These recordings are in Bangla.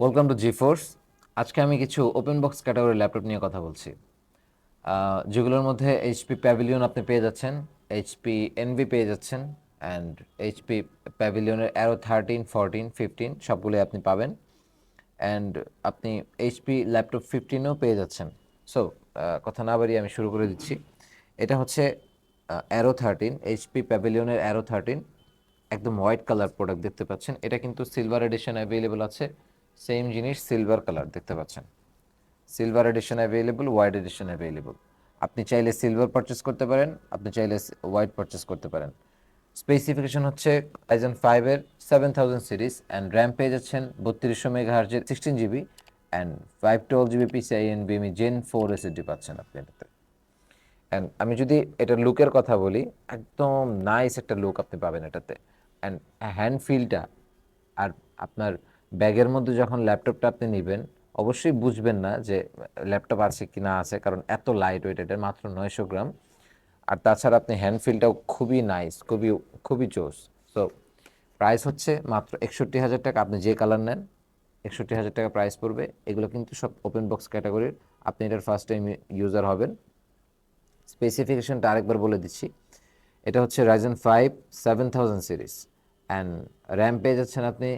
Welcome to GeForce. আজকে আমি কিছু ওপেন বক্স ক্যাটাগরি ল্যাপটপ নিয়ে কথা বলছি, যেগুলোর মধ্যে এইচপি প্যাভিলিয়ন আপনি পেয়ে যাচ্ছেন, এইচপি এনভি পেয়ে যাচ্ছেন, অ্যান্ড এইচপি প্যাভিলিয়নের অ্যারো 13, 14, 15 সবগুলোই আপনি পাবেন। অ্যান্ড আপনি এইচপি ল্যাপটপ 15ও পেয়ে যাচ্ছেন। সো কথা না বাড়িয়ে আমি শুরু করে দিচ্ছি। এটা হচ্ছে অ্যারো 13, এইচপি প্যাভিলিয়নের অ্যারো 13, একদম হোয়াইট কালার প্রোডাক্ট দেখতে পাচ্ছেন। এটা কিন্তু সিলভার এডিশন অ্যাভেলেবল আছে, সেম জিনিস সিলভার কালার দেখতে পাচ্ছেন। Silver addition available, white addition available. আপনি চাইলে সিলভার পারচেস করতে পারেন, আপনি চাইলে হোয়াইট পারচেস করতে পারেন। স্পেসিফিকেশন হচ্ছে রাইজেন 5-এর 7000 সিরিজ, অ্যান্ড র্যাম পেয়ে যাচ্ছেন 3200 মেগাহার্জের 16 GB, and 512 GB PCI NVMe Gen 4 SSD পাচ্ছেন আপনি এটাতে। অ্যান্ড আমি যদি এটার লুকের কথা বলি, একদম নাইস একটা লুক আপনি পাবেন এটাতে। অ্যান্ড হ্যান্ড ফিলটা, আর আপনার ব্যাগের মধ্যে যখন ল্যাপটপটা আপনি নেবেন, অবশ্যই বুঝবেন না যে ল্যাপটপ আছে কি না আছে, কারণ এত লাইট ওয়েট, এটা মাত্র 900 গ্রাম। আর তাছাড়া আপনি হ্যান্ড ফিলটাও খুবই নাইস, খুবই খুবই জোস। সো প্রাইস হচ্ছে মাত্র 61,000 টাকা। আপনি যে কালার নেন 61,000 টাকা প্রাইস পড়বে। এগুলো কিন্তু সব ওপেন বক্স ক্যাটাগরির, আপনি এটার ফার্স্ট টাইম ইউজার হবেন। স্পেসিফিকেশনটা আরেকবার বলে দিচ্ছি। এটা হচ্ছে রাইজেন 5 7000 সিরিজ, অ্যান্ড র্যাম পেয়ে যাচ্ছেন আপনি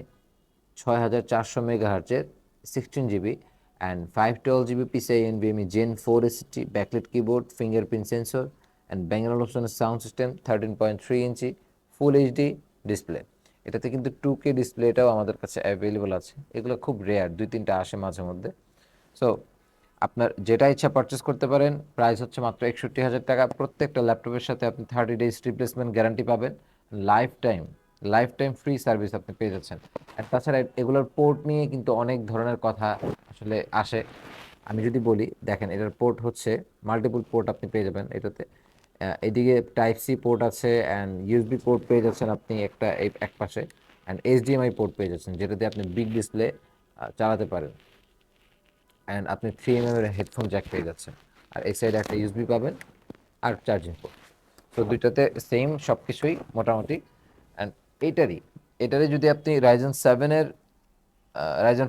6400 মেগাহার্জের 16 GB, and 512 GB PCI NVMe Gen 4 SSD, backlight keyboard, fingerprint sensor, and Bang and লোকসনের sound system, 13.3 inch full HD display. এটাতে কিন্তু 2K ডিসপ্লেটাও আমাদের কাছে অ্যাভেলেবল আছে। এগুলো খুব রেয়ার, 2-3টা আসে মাঝে মধ্যে। সো আপনার যেটা ইচ্ছা পারচেস করতে পারেন। প্রাইস হচ্ছে মাত্র 61,000 টাকা। প্রত্যেকটা ল্যাপটপের সাথে আপনি 30 ডেজ রিপ্লেসমেন্ট গ্যারান্টি পাবেন, life time life time free service আপনি পেয়ে যাচ্ছেন। আর তাছাড়া এগুলোর পোর্ট নিয়ে কিন্তু অনেক ধরনের কথা আসলে আসে। আমি যদি বলি, দেখেন এটার পোর্ট হচ্ছে মাল্টিপল পোর্ট আপনি পেয়ে যাবেন এটাতে। এদিকে টাইপ সি পোর্ট আছে, অ্যান্ড ইউএসবি পোর্ট পেয়ে যাচ্ছেন আপনি একটা এই এক পাশে, অ্যান্ড এইচডিএমআই পোর্ট পেয়ে যাচ্ছেন, যেটাতে আপনি বিগ ডিসপ্লে চালাতে পারেন। অ্যান্ড আপনি 3 mm এর হেডফোন জ্যাক পেয়ে যাচ্ছেন। আর এই সাইডে একটা ইউএসবি পাবেন, আর চার্জিং পোর্ট। তো দুইটাতে সেম সব কিছুই মোটামুটি। অ্যান্ড এইটারই এটারই যদি আপনি রাইজেন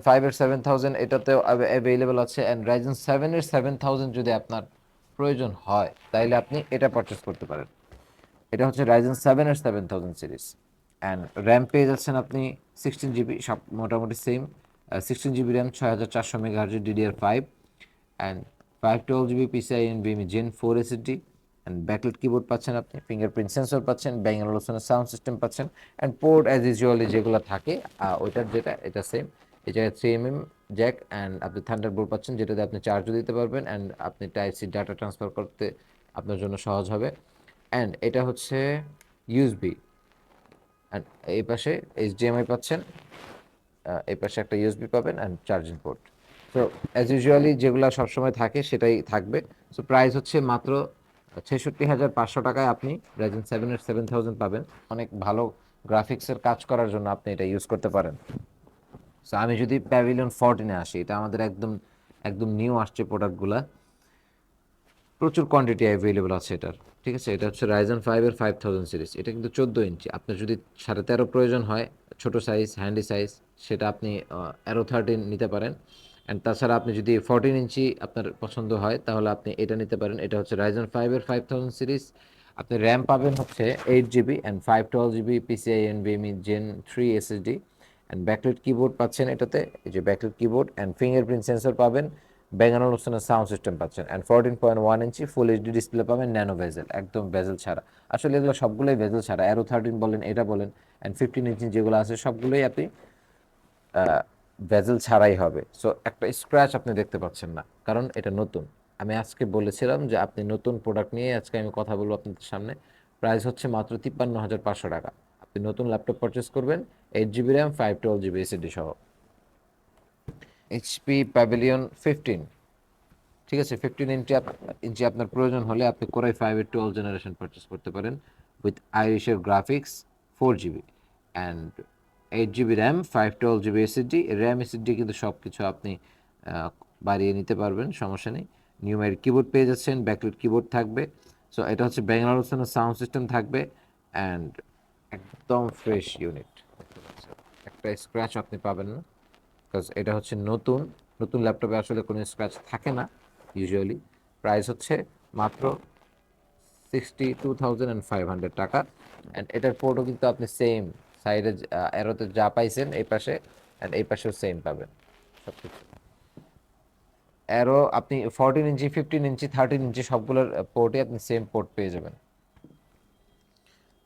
5-এর 7000 এটাতেও অ্যাভেলেবল আছে, অ্যান্ড রাইজেন 7-এর 7000 যদি আপনার প্রয়োজন হয় তাইলে আপনি এটা পারচেস করতে পারেন। এটা হচ্ছে রাইজেন 7-এর 7000 সিরিজ, অ্যান্ড র্যাম পেয়ে যাচ্ছেন আপনি 16 জিবি, সব মোটামুটি সেম। 16 জিবি র্যাম, 6400 মেগাহার্জের DDR5, and 512 GB PCI NVMe Gen 4 SSD, and backlight keyboard পাচ্ছেন আপনি, ফিঙ্গারপ্রিন্ট সেন্সর পাচ্ছেন, ব্যাং অলোসনের সাউন্ড সিস্টেম পাচ্ছেন, অ্যান্ড পোর্ট অ্যাজ ইউজুয়ালি যেগুলো থাকে ওইটার যেটা এটা সেম। এই জায়গায় 3 mm জ্যাক, অ্যান্ড আপনি থান্ডারবোল্ট পাচ্ছেন, যেটাতে আপনি চার্জও দিতে পারবেন, অ্যান্ড আপনি টাইপ সি ডাটা ট্রান্সফার করতে আপনার জন্য সহজ হবে। অ্যান্ড এটা হচ্ছে ইউএসবি, অ্যান্ড এই পাশে এইচডিএমআই পাচ্ছেন, এই পাশে একটা ইউএসবি পাবেন, and charging port. So as usually যেগুলো সবসময় থাকে সেটাই থাকবে। সো প্রাইস হচ্ছে মাত্র 66,500 টাকায় আপনি রাইজেন 7-এর 7000 পাবেন। অনেক ভালো গ্রাফিক্সের কাজ করার জন্য আপনি এটা ইউজ করতে পারেন। সো আমি যদি প্যাভিলিয়ন 14-এ আসি, এটা আমাদের একদম একদম নিউ আসছে প্রোডাক্টগুলা, প্রচুর কোয়ান্টিটি অ্যাভেলেবল আছে এটার। ঠিক আছে, এটা হচ্ছে রাইজেন 5-এর 5000 সিরিজ। এটা কিন্তু 14 ইঞ্চি। আপনার যদি 13.5 প্রয়োজন হয়, ছোট সাইজ হ্যান্ডি সাইজ, সেটা আপনি অ্যারো 13 নিতে পারেন। অ্যান্ড তাছাড়া আপনি যদি 14 ইঞ্চি আপনার পছন্দ হয়, তাহলে আপনি এটা নিতে পারেন। এটা হচ্ছে রাইজেন 5-এর 5000 সিরিজ। আপনি র্যাম পাবেন হচ্ছে 8 GB, and 512 GB PCI NVMe Gen 3 SSD, and backlight keyboard পাচ্ছেন এটাতে, এই যে backlight keyboard, and fingerprint sensor পাবেন, Bang & Olufsen'ের সাউন্ড সিস্টেম পাচ্ছেন, and 14.1 inch full HD display পাবেন, ন্যানো বেজেল, একদম বেজেল ছাড়া। আসলে এগুলো সবগুলোই বেজেল ছাড়া, অ্যারো 13 বলেন, এটা বলেন, অ্যান্ড 15 ইঞ্চি যেগুলো আছে সবগুলোই আপনি বেজেল ছাড়াই হবে। সো একটা স্ক্র্যাচ আপনি দেখতে পাচ্ছেন না, কারণ এটা নতুন। আমি আজকে বলেছিলাম যে আপনি নতুন প্রোডাক্ট নিয়ে আজকে আমি কথা বলবো আপনাদের সামনে। প্রাইস হচ্ছে মাত্র 53,500 টাকা। আপনি নতুন ল্যাপটপ পারচেস করবেন, 8 জিবি র্যাম, 512 জিবি এসএসডি সহ। এইচপি প্যাভিলিয়ন 15, ঠিক আছে, 15 ইঞ্চি আপনার প্রয়োজন হলে আপনি কোরাই 5-এর 12 জেনারেশন পারচেস করতে পারেন, উইথ আইরিশের graphics, 4 GB, and 8 GB RAM, 512 GB SSD. RAM SSD কিন্তু সব কিছু আপনি বাড়িয়ে নিতে পারবেন, সমস্যা নেই। নিউমেরিক কিবোর্ড পেয়ে যাচ্ছেন, ব্যাকলাইট কিবোর্ড থাকবে। সো এটা হচ্ছে ব্যাঙ্গালোর সাউন্ড সিস্টেম থাকবে, অ্যান্ড একদম ফ্রেশ ইউনিট। একটা স্ক্র্যাচ আপনি পাবেন না। বিকজ এটা হচ্ছে নতুন নতুন ল্যাপটপে আসলে কোনো স্ক্র্যাচ থাকে না ইউজুয়ালি। প্রাইস হচ্ছে মাত্র 62,500 টাকা। অ্যান্ড এটার পোর্টও কিন্তু আপনি সেম সাইডে অ্যারোতে যা পাইছেন এই পাশে অ্যান্ড এই পাশেও সেম পাবেন সব কিছু। অ্যারো আপনি 14 ইঞ্চি, 15 ইঞ্চি, 13 ইঞ্চি সবগুলোর পোর্টে আপনি সেম পোর্ট পেয়ে যাবেন।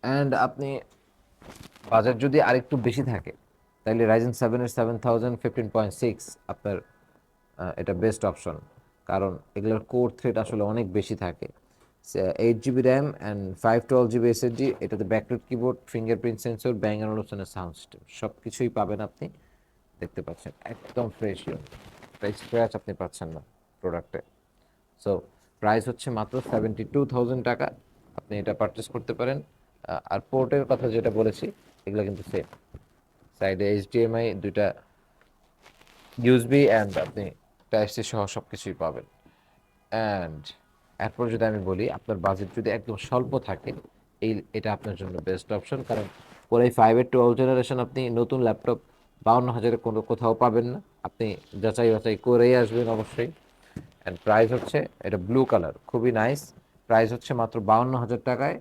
অ্যান্ড আপনি বাজেট যদি আরেকটু বেশি থাকে তাহলে রাইজেন 7-এর 7015.6 আপনার এটা বেস্ট অপশন। কারণ এগুলোর কোর থ্রেড আসলে অনেক বেশি থাকে। 8 GB RAM and 512 GB SSD, এটাতে backlight keyboard, fingerprint sensor, Bang and ওলুশনের সাউন্ড সিস্টেম সব কিছুই পাবেন আপনি। দেখতে পাচ্ছেন একদম ফ্রেশ, স্ক্র্যাচ আপনি পাচ্ছেন না প্রোডাক্টে। সো প্রাইস হচ্ছে মাত্র 72,000 টাকা, আপনি এটা পারচেস করতে পারেন। আর পোর্টের কথা যেটা বলেছি এগুলো কিন্তু সেম, সাইডে এইচডিএমআই দুইটা ইউএসবি অ্যান্ড আপনি টাইপ-সি সহ সব কিছুই পাবেন। অ্যান্ড এরপর যদি আমি বলি আপনার বাজেট যদি একদম স্বল্প থাকে এটা আপনার জন্য বেস্ট অপশন। কারণ Core i5-এর 12th জেনারেশন আপনি নতুন ল্যাপটপ 52,000-এ কোনো কোথাও পাবেন না, আপনি যাচাই বাছাই করেই আসবেন অবশ্যই। অ্যান্ড প্রাইস হচ্ছে, এটা ব্লু কালার খুবই নাইস, প্রাইস হচ্ছে মাত্র 52,000 টাকায়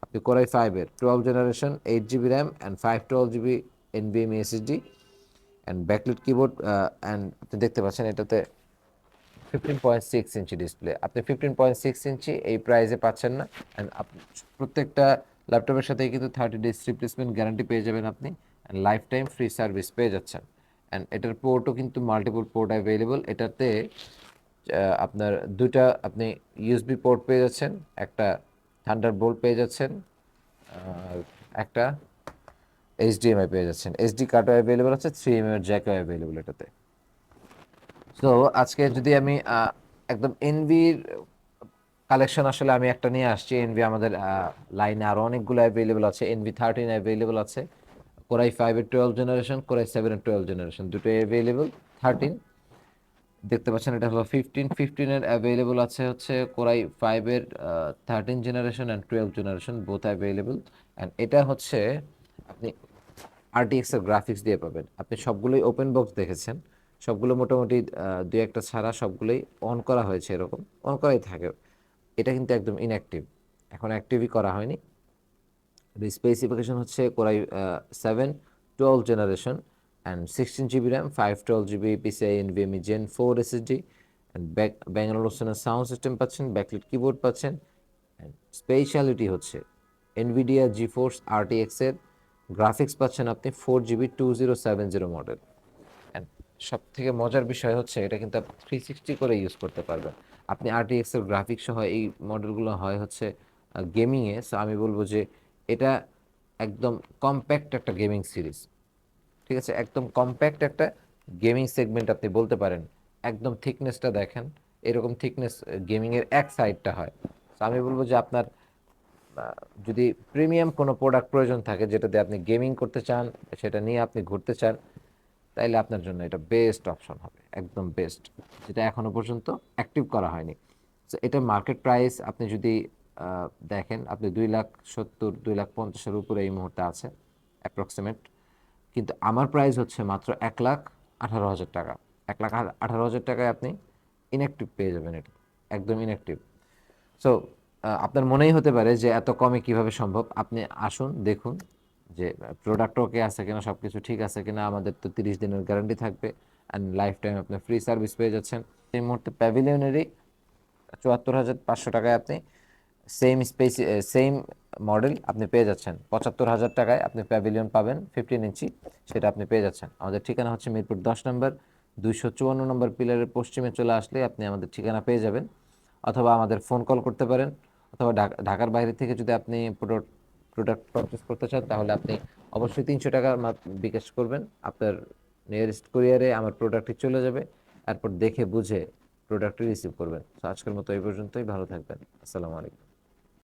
আপনি Core i5-এর 12th generation 8 GB RAM and 512 GB NVMe SSD and backlit keyboard and আপনি দেখতে পাচ্ছেন এটাতে 15.6 ইঞ্চি ডিসপ্লে, আপনি 15.6 ইঞ্চি এই প্রাইসে পাচ্ছেন না। অ্যান্ড প্রত্যেকটা ল্যাপটপের সাথেই কিন্তু 30 days রিপ্লেসমেন্ট গ্যারান্টি পেয়ে যাবেন আপনি, and life time free service পেয়ে যাচ্ছেন। অ্যান্ড এটার পোর্টও কিন্তু মাল্টিপল পোর্ট অ্যাভেলেবল। এটাতে আপনার দুটা আপনি ইউএসবি পোর্ট পেয়ে যাচ্ছেন, একটা থান্ডারবোল্ট পেয়ে যাচ্ছেন, আর একটা এইচডিএমআই পেয়ে যাচ্ছেন, এসডি কার্ডও অ্যাভেলেবল আছে, 3mm এর জ্যাকও অ্যাভেলেবল এটাতে। সো আজকে যদি আমি একদম এনভির কালেকশন আসলে আমি একটা নিয়ে আসছি। এনভি আমাদের লাইনে আরও অনেকগুলো অ্যাভেলেবল আছে, NV13 অ্যাভেলেবল আছে, Core i5-এর 12th generation, Core i7-এর 12th generation দুটোই অ্যাভেলেবল। 13 দেখতে পাচ্ছেন এটা হলো 15 অ্যাভেলেবল আছে হচ্ছে Core i5-এর 13th generation and 12th generation both available. And এটা হচ্ছে আপনি RTX-এর গ্রাফিক্স দিয়ে পাবেন। আপনি সবগুলোই ওপেন বক্স দেখেছেন, সবগুলো মোটামুটি দুই একটা ছাড়া সবগুলোই অন করা হয়েছে, এরকম অন করাই থাকে। এটা কিন্তু একদম ইনঅ্যাক্টিভ, এখন অ্যাক্টিভই করা হয়নি। স্পেসিফিকেশন হচ্ছে Core i7 12th generation and 16 GB RAM, 512 GB PCI NVMe Gen 4 SSD and Bang অলোসনের সাউন্ড সিস্টেম পাচ্ছেন, ব্যাকলিট কিবোর্ড পাচ্ছেন। অ্যান্ড স্পেশালিটি হচ্ছে NVIDIA GeForce RTX-এর গ্রাফিক্স পাচ্ছেন আপনি 4 GB 2070 মডেল। অ্যান্ড সব থেকে মজার বিষয় হচ্ছে এটা কিন্তু আপনি 360 করে ইউজ করতে পারবেন। আপনি RTX-এর গ্রাফিক্স সহ এই মডেলগুলো হয় হচ্ছে গেমিংয়ে, সো আমি বলবো যে এটা একদম কম্প্যাক্ট একটা গেমিং সিরিজ। ঠিক আছে, একদম কম্প্যাক্ট একটা গেমিং সেগমেন্ট আপনি বলতে পারেন। একদম থিকনেসটা দেখেন, এরকম থিকনেস গেমিংয়ের এক সাইডটা হয়। তো আমি বলবো যে আপনার যদি প্রিমিয়াম কোনো প্রোডাক্ট প্রয়োজন থাকে যেটাতে আপনি গেমিং করতে চান, সেটা নিয়ে আপনি ঘুরতে চান, তাইলে আপনার জন্য এটা বেস্ট অপশন হবে, একদম বেস্ট, যেটা এখনো পর্যন্ত অ্যাক্টিভ করা হয়নি। তো এটা মার্কেট প্রাইস আপনি যদি দেখেন, আপনি 2,70,000 2,50,000-এর উপরে এই মুহূর্তে আছে অ্যাপ্রক্সিমেট। কিন্তু আমার প্রাইস হচ্ছে মাত্র 1,18,000 টাকা। 1,18,000 টাকায় আপনি ইনঅ্যাক্টিভ পেয়ে যাবেন, এটা একদম ইনঅ্যাক্টিভ। সো আপনার মনেই হতে পারে যে এত কমে কিভাবে সম্ভব। আপনি আসুন দেখুন যে প্রোডাক্ট ওকে আছে কিনা, সব কিছু ঠিক আছে কিনা। আমাদের তো 30 দিনের গ্যারান্টি থাকবে অ্যান্ড লাইফ টাইম আপনি ফ্রি সার্ভিস পেয়ে যাচ্ছেন। এই মুহূর্তে প্যাভিলিয়নেরই 74,500 টাকায় আপনি সেম মডেল আপনি পেয়ে যাচ্ছেন। 75,000 টাকায় আপনি প্যাভিলিয়ন পাবেন 15 ইঞ্চি, সেটা আপনি পেয়ে যাচ্ছেন। আমাদের ঠিকানা হচ্ছে মিরপুর 10 নম্বর, 254 নম্বর পিলারের পশ্চিমে চলে আসলে আপনি আমাদের ঠিকানা পেয়ে যাবেন। অথবা আমাদের ফোন কল করতে পারেন, অথবা ঢাকার বাইরে থেকে যদি আপনি প্রোডাক্ট পারচেস করতে চান তাহলে আপনি অবশ্যই 300 টাকা বিকাশ করবেন। আপনার নিয়ারেস্ট কুরিয়ারে আমার প্রোডাক্টটি চলে যাবে, তারপর দেখে বুঝে প্রোডাক্টটি রিসিভ করবেন। তো আজকের মতো এই পর্যন্তই, ভালো থাকবেন। আসসালামু আলাইকুম।